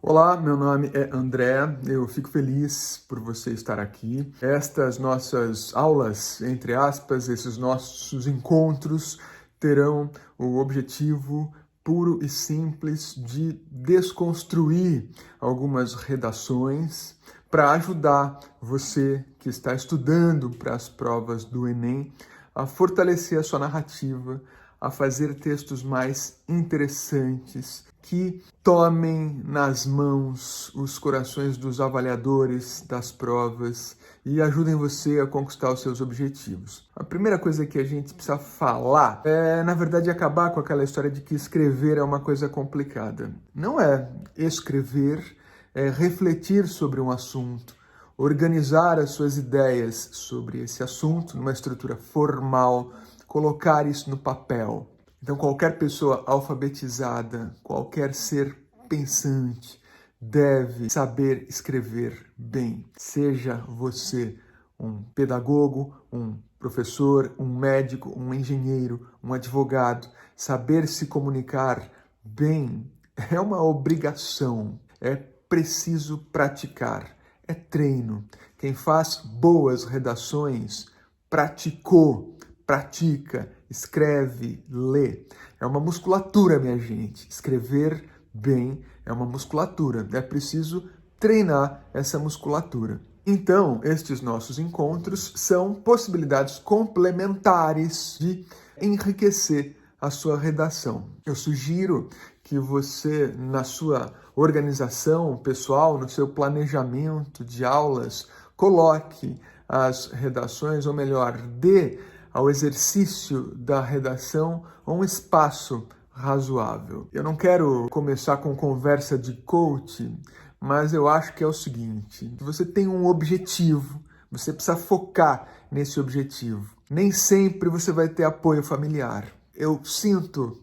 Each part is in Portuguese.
Olá, meu nome é André, eu fico feliz por você estar aqui. Estas nossas aulas, entre aspas, esses nossos encontros terão o objetivo puro e simples de desconstruir algumas redações para ajudar você que está estudando para as provas do Enem a fortalecer a sua narrativa, a fazer textos mais interessantes, que tomem nas mãos os corações dos avaliadores das provas e ajudem você a conquistar os seus objetivos. A primeira coisa que a gente precisa falar é, na verdade, acabar com aquela história de que escrever é uma coisa complicada. Não é. Escrever é refletir sobre um assunto, organizar as suas ideias sobre esse assunto numa estrutura formal, colocar isso no papel. Então, qualquer pessoa alfabetizada, qualquer ser pensante, deve saber escrever bem. Seja você um pedagogo, um professor, um médico, um engenheiro, um advogado, saber se comunicar bem é uma obrigação, é preciso praticar, é treino. Quem faz boas redações praticou, pratica, escreve, lê. É uma musculatura, minha gente. Escrever bem é uma musculatura. É preciso treinar essa musculatura. Então, estes nossos encontros são possibilidades complementares de enriquecer a sua redação. Eu sugiro que você, na sua organização pessoal, no seu planejamento de aulas, coloque as redações, ou melhor, dê ao exercício da redação um espaço razoável. Eu não quero começar com conversa de coach, mas eu acho que é o seguinte: você tem um objetivo, você precisa focar nesse objetivo. Nem sempre você vai ter apoio familiar. Eu sinto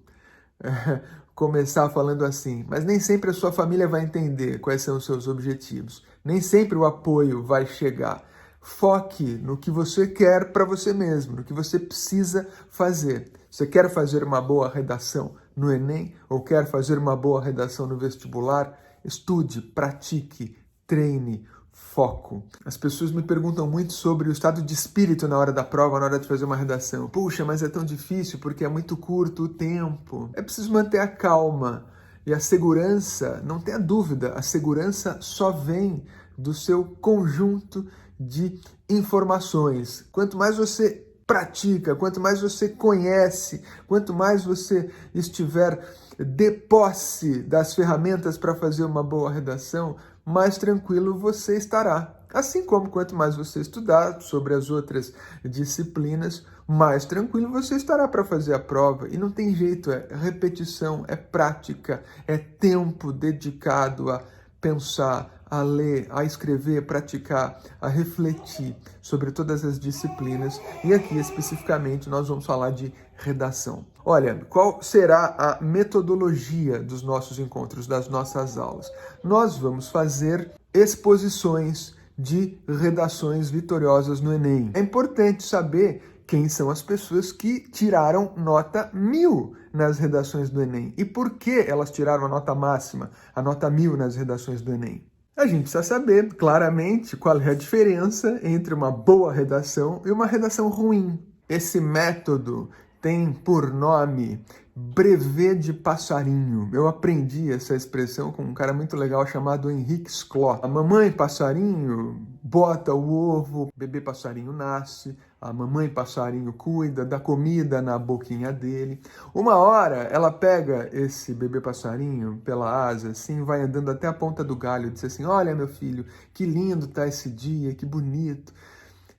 começar falando assim, mas nem sempre a sua família vai entender quais são os seus objetivos. Nem sempre o apoio vai chegar. Foque no que você quer para você mesmo, no que você precisa fazer. Você quer fazer uma boa redação no Enem ou quer fazer uma boa redação no vestibular? Estude, pratique, treine, foco. As pessoas me perguntam muito sobre o estado de espírito na hora da prova, na hora de fazer uma redação. Puxa, mas é tão difícil porque é muito curto o tempo. É preciso manter a calma. E a segurança, não tenha dúvida, a segurança só vem do seu conjunto de informações. Quanto mais você pratica, quanto mais você conhece, quanto mais você estiver de posse das ferramentas para fazer uma boa redação, mais tranquilo você estará. Assim como quanto mais você estudar sobre as outras disciplinas, mais tranquilo você estará para fazer a prova. E não tem jeito, é repetição, é prática, é tempo dedicado a pensar, a ler, a escrever, a praticar, a refletir sobre todas as disciplinas. E aqui, especificamente, nós vamos falar de redação. Olha, qual será a metodologia dos nossos encontros, das nossas aulas? Nós vamos fazer exposições de redações vitoriosas no Enem. É importante saber quem são as pessoas que tiraram nota 1000 nas redações do Enem e por que elas tiraram a nota máxima, a nota 1000 nas redações do Enem. A gente precisa saber claramente qual é a diferença entre uma boa redação e uma redação ruim. Esse método tem por nome brevet de passarinho. Eu aprendi essa expressão com um cara muito legal chamado Henrique Schlott. A mamãe passarinho bota o ovo, o bebê passarinho nasce, a mamãe passarinho cuida da comida na boquinha dele. Uma hora ela pega esse bebê passarinho pela asa, assim, vai andando até a ponta do galho e diz assim: olha, meu filho, que lindo tá esse dia, que bonito.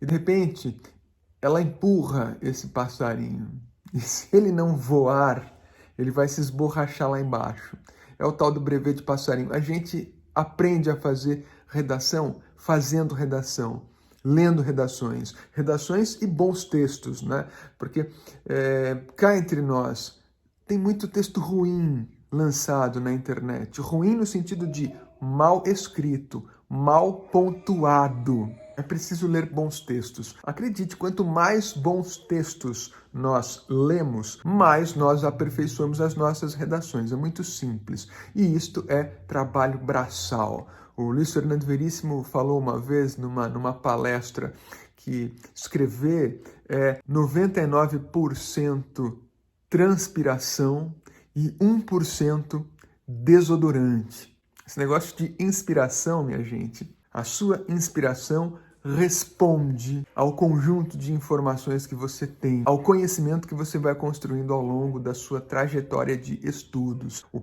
E de repente ela empurra esse passarinho. E se ele não voar, ele vai se esborrachar lá embaixo. É o tal do brevet de passarinho. A gente aprende a fazer redação fazendo redação, lendo redações. Redações e bons textos, né? Porque cá entre nós, tem muito texto ruim lançado na internet. Ruim no sentido de mal escrito, mal pontuado. É preciso ler bons textos. Acredite, quanto mais bons textos nós lemos, mais nós aperfeiçoamos as nossas redações. É muito simples. E isto é trabalho braçal. O Luiz Fernando Veríssimo falou uma vez numa palestra que escrever é 99% transpiração e 1% desodorante. Esse negócio de inspiração, minha gente, a sua inspiração responde ao conjunto de informações que você tem, ao conhecimento que você vai construindo ao longo da sua trajetória de estudos. O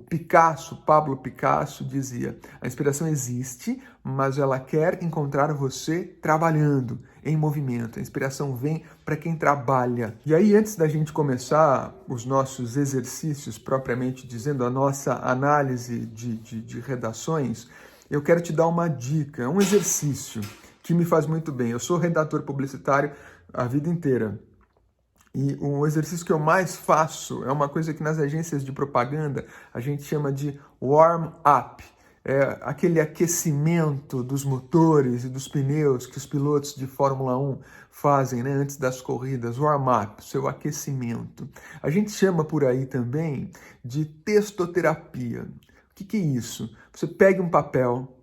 Pablo Picasso dizia: a inspiração existe, mas ela quer encontrar você trabalhando, em movimento. A inspiração vem para quem trabalha. E aí, antes da gente começar os nossos exercícios, propriamente dizendo, a nossa análise de redações, eu quero te dar uma dica, um exercício que me faz muito bem. Eu sou redator publicitário a vida inteira. E o exercício que eu mais faço é uma coisa que nas agências de propaganda a gente chama de warm-up. É aquele aquecimento dos motores e dos pneus que os pilotos de Fórmula 1 fazem, né, antes das corridas, warm-up, seu aquecimento. A gente chama por aí também de textoterapia. O que é isso? Você pega um papel,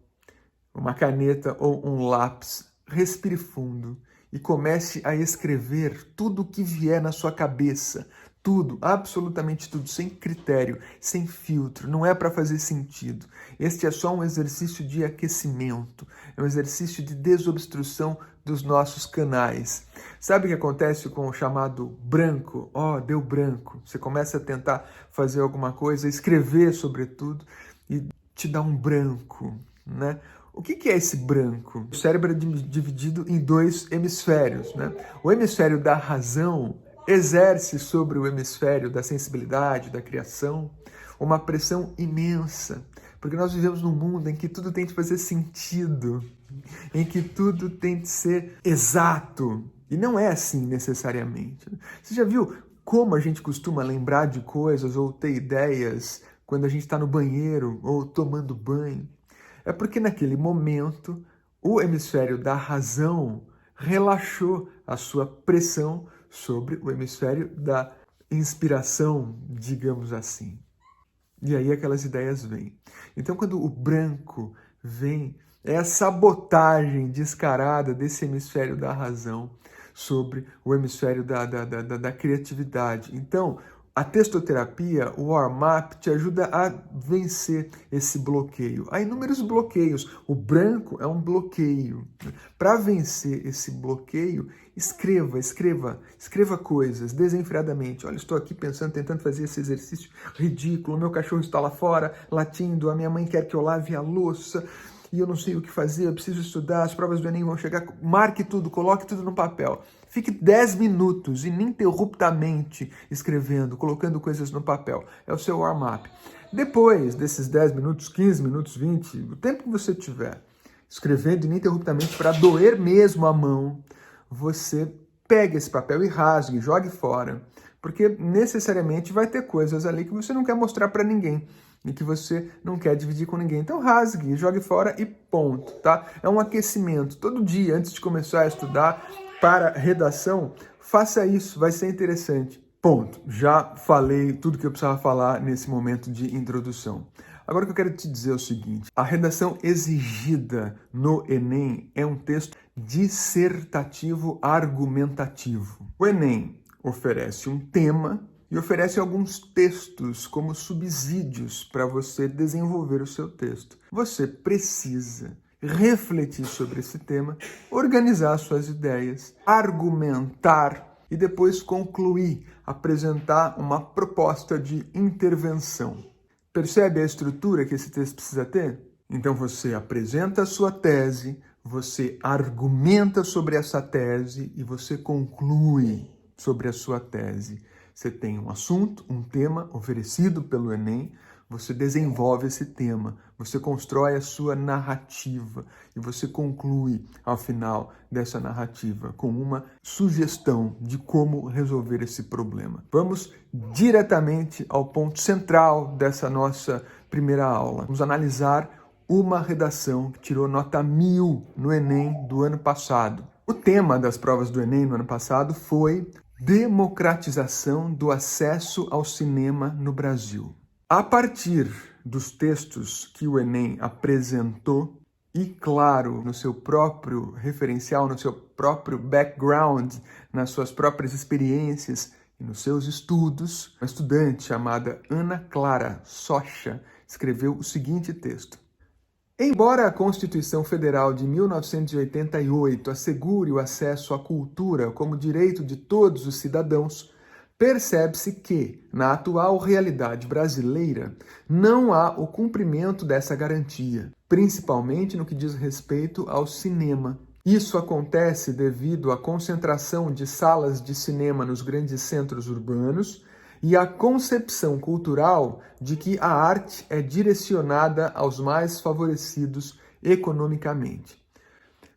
uma caneta ou um lápis, respire fundo e comece a escrever tudo o que vier na sua cabeça. Tudo, absolutamente tudo, sem critério, sem filtro, não é para fazer sentido. Este é só um exercício de aquecimento, é um exercício de desobstrução dos nossos canais. Sabe o que acontece com o chamado branco? Deu branco. Você começa a tentar fazer alguma coisa, escrever sobretudo, e te dá um branco, né? O que é esse branco? O cérebro é dividido em dois hemisférios, né? O hemisfério da razão exerce sobre o hemisfério da sensibilidade, da criação, uma pressão imensa, porque nós vivemos num mundo em que tudo tem que fazer sentido, em que tudo tem que ser exato, e não é assim necessariamente. Você já viu como a gente costuma lembrar de coisas ou ter ideias quando a gente está no banheiro ou tomando banho? É porque naquele momento o hemisfério da razão relaxou a sua pressão sobre o hemisfério da inspiração, digamos assim. E aí aquelas ideias vêm. Então, quando o branco vem, é a sabotagem descarada desse hemisfério da razão sobre o hemisfério da criatividade. Então, a textoterapia, o warm-up, te ajuda a vencer esse bloqueio. Há inúmeros bloqueios. O branco é um bloqueio. Para vencer esse bloqueio, escreva coisas desenfreadamente. Olha, estou aqui pensando, tentando fazer esse exercício ridículo. O meu cachorro está lá fora, latindo. A minha mãe quer que eu lave a louça. E eu não sei o que fazer, eu preciso estudar, as provas do Enem vão chegar. Marque tudo, coloque tudo no papel. Fique 10 minutos ininterruptamente escrevendo, colocando coisas no papel. É o seu warm-up. Depois desses 10 minutos, 15 minutos, 20, o tempo que você tiver escrevendo ininterruptamente para doer mesmo a mão, você pega esse papel e rasgue, jogue fora. Porque necessariamente vai ter coisas ali que você não quer mostrar para ninguém e que você não quer dividir com ninguém. Então rasgue, jogue fora e ponto, tá? É um aquecimento. Todo dia, antes de começar a estudar para redação, faça isso, vai ser interessante. Ponto. Já falei tudo que eu precisava falar nesse momento de introdução. Agora o que eu quero te dizer é o seguinte: a redação exigida no Enem é um texto dissertativo argumentativo. O Enem oferece um tema e oferece alguns textos como subsídios para você desenvolver o seu texto. Você precisa refletir sobre esse tema, organizar suas ideias, argumentar e depois concluir, apresentar uma proposta de intervenção. Percebe a estrutura que esse texto precisa ter? Então você apresenta a sua tese, você argumenta sobre essa tese e você conclui sobre a sua tese. Você tem um assunto, um tema oferecido pelo Enem, você desenvolve esse tema, você constrói a sua narrativa e você conclui ao final dessa narrativa com uma sugestão de como resolver esse problema. Vamos diretamente ao ponto central dessa nossa primeira aula. Vamos analisar uma redação que tirou nota 1000 no Enem do ano passado. O tema das provas do Enem no ano passado foi democratização do acesso ao cinema no Brasil. A partir dos textos que o Enem apresentou, e claro, no seu próprio referencial, no seu próprio background, nas suas próprias experiências e nos seus estudos, uma estudante chamada Ana Clara Socha escreveu o seguinte texto. Embora a Constituição Federal de 1988 assegure o acesso à cultura como direito de todos os cidadãos, percebe-se que, na atual realidade brasileira, não há o cumprimento dessa garantia, principalmente no que diz respeito ao cinema. Isso acontece devido à concentração de salas de cinema nos grandes centros urbanos e à concepção cultural de que a arte é direcionada aos mais favorecidos economicamente.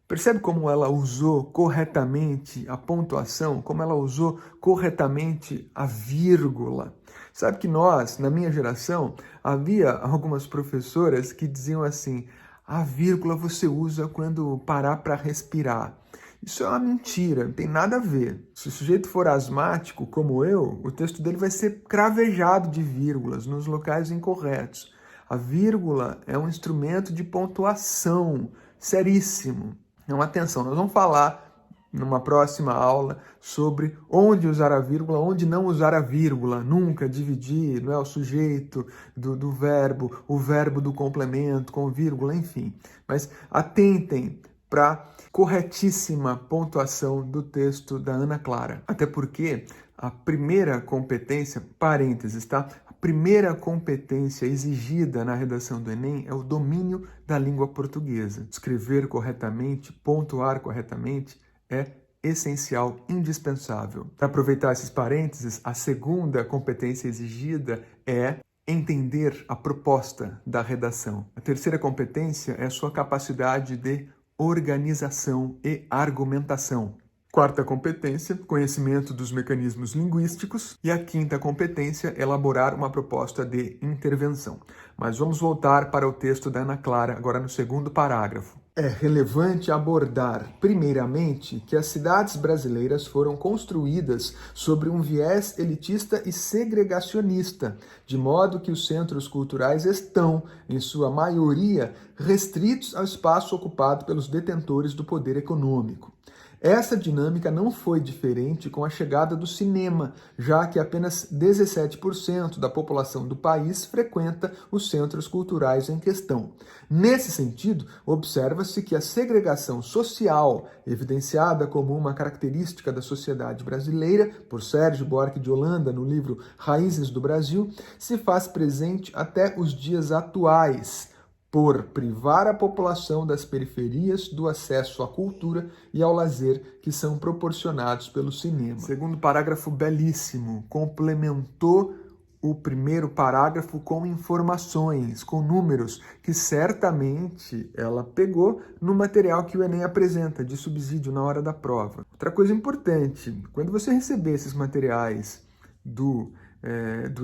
Percebe como ela usou corretamente a pontuação, como ela usou corretamente a vírgula? Sabe que nós, na minha geração, havia algumas professoras que diziam assim, a vírgula você usa quando parar para respirar. Isso é uma mentira, não tem nada a ver. Se o sujeito for asmático, como eu, o texto dele vai ser cravejado de vírgulas nos locais incorretos. A vírgula é um instrumento de pontuação seríssimo. Então, atenção, nós vamos falar numa próxima aula sobre onde usar a vírgula, onde não usar a vírgula. Nunca dividir, não é o sujeito do verbo, o verbo do complemento com vírgula, enfim. Mas atentem para a corretíssima pontuação do texto da Ana Clara. Até porque a primeira competência, parênteses, tá? A primeira competência exigida na redação do Enem é o domínio da língua portuguesa. Escrever corretamente, pontuar corretamente é essencial, indispensável. Para aproveitar esses parênteses, a segunda competência exigida é entender a proposta da redação. A terceira competência é a sua capacidade de organização e argumentação. Quarta competência, conhecimento dos mecanismos linguísticos. E a quinta competência, elaborar uma proposta de intervenção. Mas vamos voltar para o texto da Ana Clara, agora no segundo parágrafo. É relevante abordar, primeiramente, que as cidades brasileiras foram construídas sobre um viés elitista e segregacionista, de modo que os centros culturais estão, em sua maioria, restritos ao espaço ocupado pelos detentores do poder econômico. Essa dinâmica não foi diferente com a chegada do cinema, já que apenas 17% da população do país frequenta os centros culturais em questão. Nesse sentido, observa-se que a segregação social, evidenciada como uma característica da sociedade brasileira, por Sérgio Buarque de Holanda no livro Raízes do Brasil, se faz presente até os dias atuais, por privar a população das periferias do acesso à cultura e ao lazer que são proporcionados pelo cinema. Segundo parágrafo belíssimo, complementou o primeiro parágrafo com informações, com números, que certamente ela pegou no material que o Enem apresenta de subsídio na hora da prova. Outra coisa importante, quando você receber esses materiais do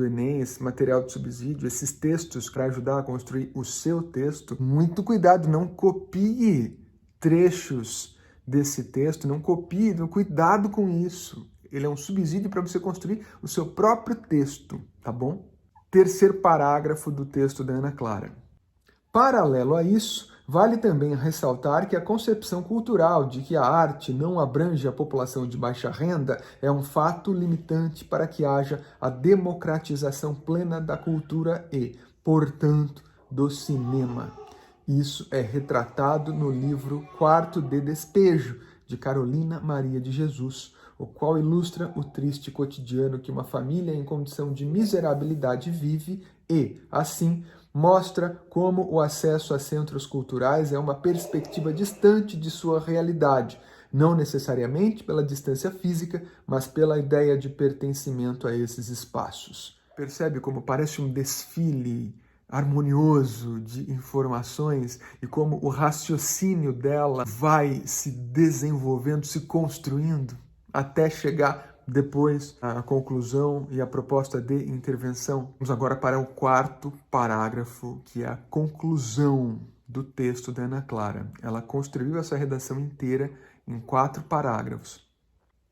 Enem, esse material de subsídio, esses textos para ajudar a construir o seu texto, muito cuidado, não copie trechos desse texto, não copie, cuidado com isso. Ele é um subsídio para você construir o seu próprio texto, tá bom? Terceiro parágrafo do texto da Ana Clara. Paralelo a isso, vale também ressaltar que a concepção cultural de que a arte não abrange a população de baixa renda é um fato limitante para que haja a democratização plena da cultura e, portanto, do cinema. Isso é retratado no livro Quarto de Despejo, de Carolina Maria de Jesus, o qual ilustra o triste cotidiano que uma família em condição de miserabilidade vive e, assim, mostra como o acesso a centros culturais é uma perspectiva distante de sua realidade, não necessariamente pela distância física, mas pela ideia de pertencimento a esses espaços. Percebe como parece um desfile harmonioso de informações e como o raciocínio dela vai se desenvolvendo, se construindo, até chegar depois à conclusão e à proposta de intervenção. Vamos agora para o quarto parágrafo, que é a conclusão. do texto da Ana Clara. Ela construiu essa redação inteira em 4 parágrafos.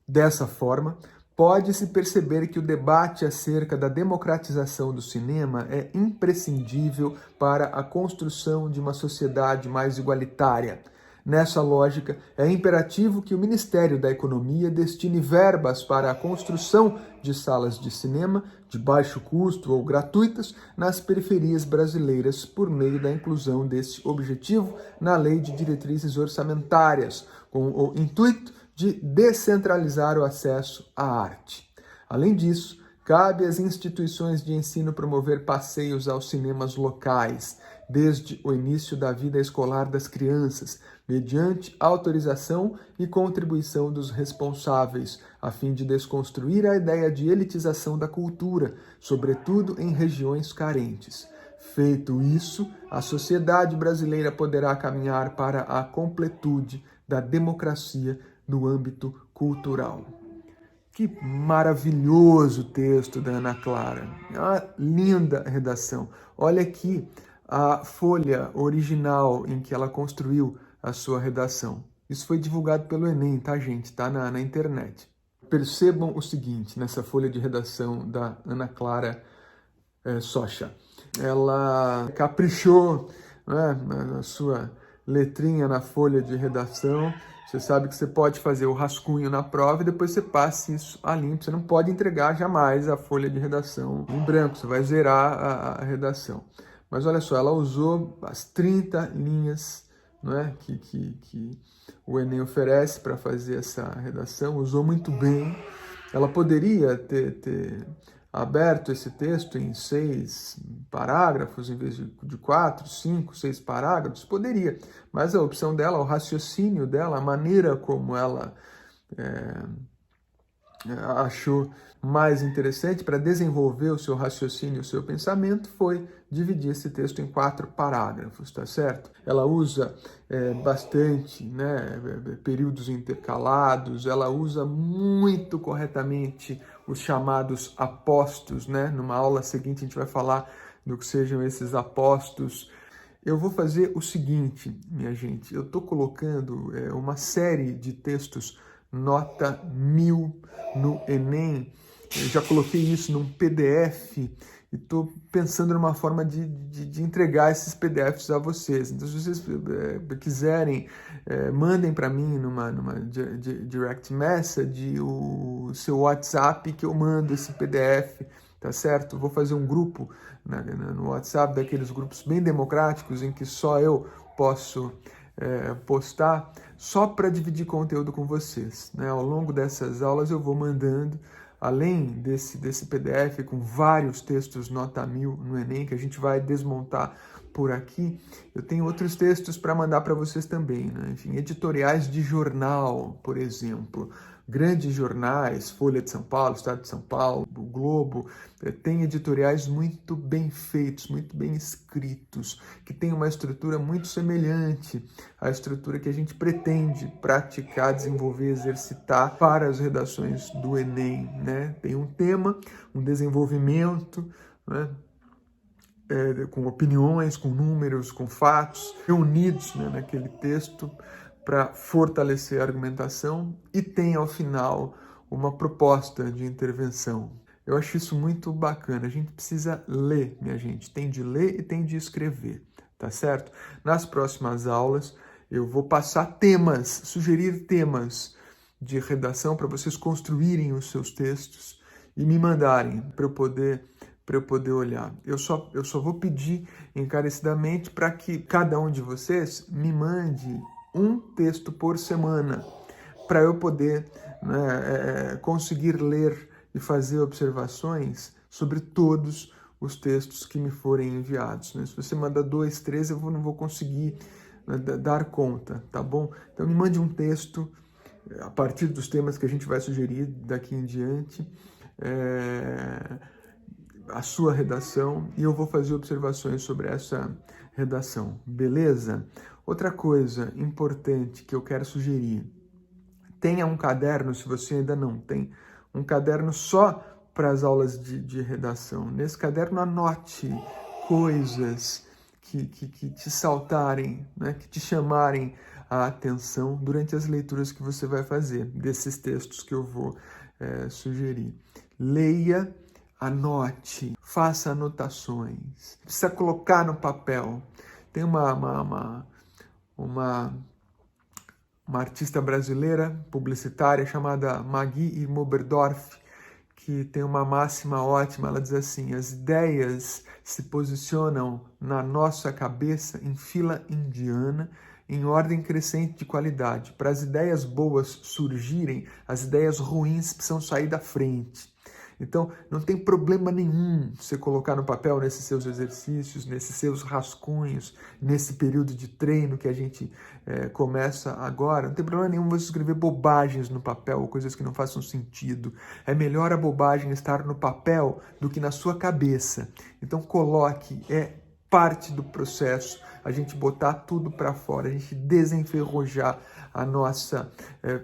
Dessa forma, pode-se perceber que o debate acerca da democratização do cinema é imprescindível para a construção de uma sociedade mais igualitária. Nessa lógica, é imperativo que o Ministério da Economia destine verbas para a construção de salas de cinema de baixo custo ou gratuitas nas periferias brasileiras por meio da inclusão desse objetivo na Lei de Diretrizes Orçamentárias, com o intuito de descentralizar o acesso à arte. Além disso, cabe às instituições de ensino promover passeios aos cinemas locais, desde o início da vida escolar das crianças, mediante autorização e contribuição dos responsáveis, a fim de desconstruir a ideia de elitização da cultura, sobretudo em regiões carentes. Feito isso, a sociedade brasileira poderá caminhar para a completude da democracia no âmbito cultural. Que maravilhoso texto da Ana Clara. É uma linda redação. Olha aqui a folha original em que ela construiu a sua redação. Isso foi divulgado pelo Enem, tá, gente? Tá na internet. Percebam o seguinte, nessa folha de redação da Ana Clara Socha. Ela caprichou, né, na sua letrinha na folha de redação. Você sabe que você pode fazer o rascunho na prova e depois você passa isso a limpo. Você não pode entregar jamais a folha de redação em branco, você vai zerar a redação. Mas olha só, ela usou as 30 linhas, não é, que o Enem oferece para fazer essa redação, usou muito bem. Ela poderia ter aberto esse texto em 6 parágrafos, em vez de 4, 5, 6 parágrafos, poderia. Mas a opção dela, o raciocínio dela, a maneira como ela achou mais interessante para desenvolver o seu raciocínio, o seu pensamento, foi dividir esse texto em 4 parágrafos, tá certo? Ela usa bastante, né, períodos intercalados, ela usa muito corretamente os chamados apostos, né? Numa aula seguinte a gente vai falar do que sejam esses apostos. Eu vou fazer o seguinte, minha gente, eu estou colocando uma série de textos nota 1000 no Enem. Eu já coloquei isso num PDF e estou pensando numa forma de entregar esses PDFs a vocês. Então, se vocês quiserem, mandem para mim numa direct message o seu WhatsApp que eu mando esse PDF, tá certo? Vou fazer um grupo no WhatsApp, daqueles grupos bem democráticos em que só eu posso postar, só para dividir conteúdo com vocês, né? Ao longo dessas aulas eu vou mandando, além desse PDF com vários textos nota 1000 no Enem, que a gente vai desmontar por aqui, eu tenho outros textos para mandar para vocês também, né? Enfim, editoriais de jornal, por exemplo, grandes jornais, Folha de São Paulo, Estado de São Paulo, o Globo, tem editoriais muito bem feitos, muito bem escritos, que tem uma estrutura muito semelhante à estrutura que a gente pretende praticar, desenvolver, exercitar para as redações do Enem, né? Tem um tema, um desenvolvimento, né? Com opiniões, com números, com fatos, reunidos, né, naquele texto para fortalecer a argumentação, e tem, ao final, uma proposta de intervenção. Eu acho isso muito bacana. A gente precisa ler, minha gente. Tem de ler e tem de escrever, tá certo? Nas próximas aulas, eu vou passar temas, sugerir temas de redação para vocês construírem os seus textos e me mandarem para eu poder olhar. Eu só vou pedir encarecidamente para que cada um de vocês me mande um texto por semana, para eu poder, né, conseguir ler e fazer observações sobre todos os textos que me forem enviados, né? Se você mandar 2, 3, eu não vou conseguir, né, dar conta, tá bom? Então me mande um texto a partir dos temas que a gente vai sugerir daqui em diante, a sua redação, e eu vou fazer observações sobre essa redação, beleza? Outra coisa importante que eu quero sugerir: tenha um caderno, se você ainda não tem, um caderno só para as aulas de redação. Nesse caderno anote coisas que te saltarem, né? Que te chamarem a atenção durante as leituras que você vai fazer desses textos que eu vou sugerir. Leia, anote, faça anotações. Precisa colocar no papel. Tem uma artista brasileira, publicitária, chamada Maggie Moberdorf, que tem uma máxima ótima. Ela diz assim: as ideias se posicionam na nossa cabeça em fila indiana, em ordem crescente de qualidade. Para as ideias boas surgirem, as ideias ruins precisam sair da frente. Então, não tem problema nenhum você colocar no papel, nesses seus exercícios, nesses seus rascunhos, nesse período de treino que a gente começa agora. Não tem problema nenhum você escrever bobagens no papel, coisas que não façam sentido. É melhor a bobagem estar no papel do que na sua cabeça. Então, coloque, é parte do processo a gente botar tudo para fora, a gente desenferrujar a nossa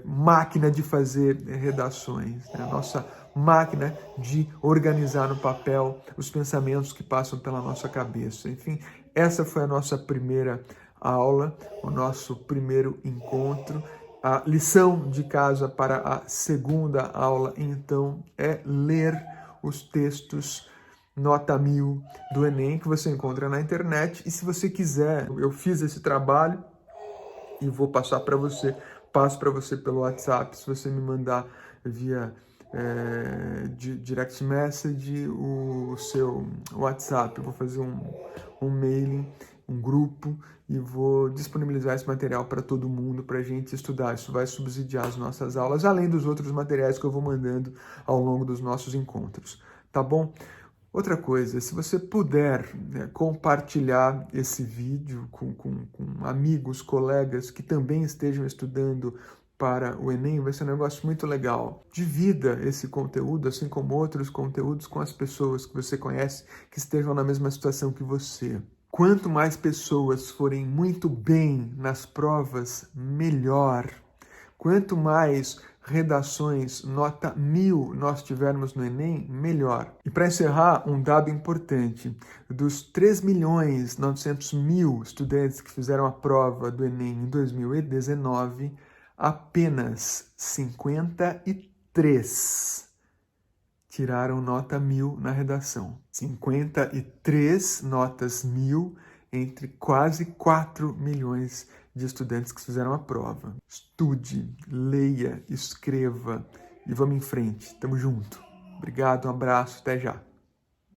máquina de fazer redações, né? A nossa máquina de organizar no papel os pensamentos que passam pela nossa cabeça. Enfim, essa foi a nossa primeira aula, o nosso primeiro encontro. A lição de casa para a segunda aula, então, é ler os textos nota 1000 do Enem, que você encontra na internet. E se você quiser, eu fiz esse trabalho e vou passar para você, passo para você pelo WhatsApp, se você me mandar via direct message o seu WhatsApp. Eu vou fazer um mailing, um grupo, e vou disponibilizar esse material para todo mundo, para a gente estudar. Isso vai subsidiar as nossas aulas, além dos outros materiais que eu vou mandando ao longo dos nossos encontros, tá bom? Outra coisa, se você puder compartilhar esse vídeo com amigos, colegas que também estejam estudando para o Enem, vai ser um negócio muito legal. Divida esse conteúdo, assim como outros conteúdos, com as pessoas que você conhece que estejam na mesma situação que você. Quanto mais pessoas forem muito bem nas provas, melhor. Quanto mais redações nota 1000 nós tivermos no Enem, melhor. E para encerrar, um dado importante: dos 3.900.000 estudantes que fizeram a prova do Enem em 2019, apenas 53 tiraram nota 1000 na redação. 53 notas 1000 entre quase 4 milhões de estudantes que fizeram a prova. Estude, leia, escreva e vamos em frente. Tamo junto. Obrigado, um abraço, até já.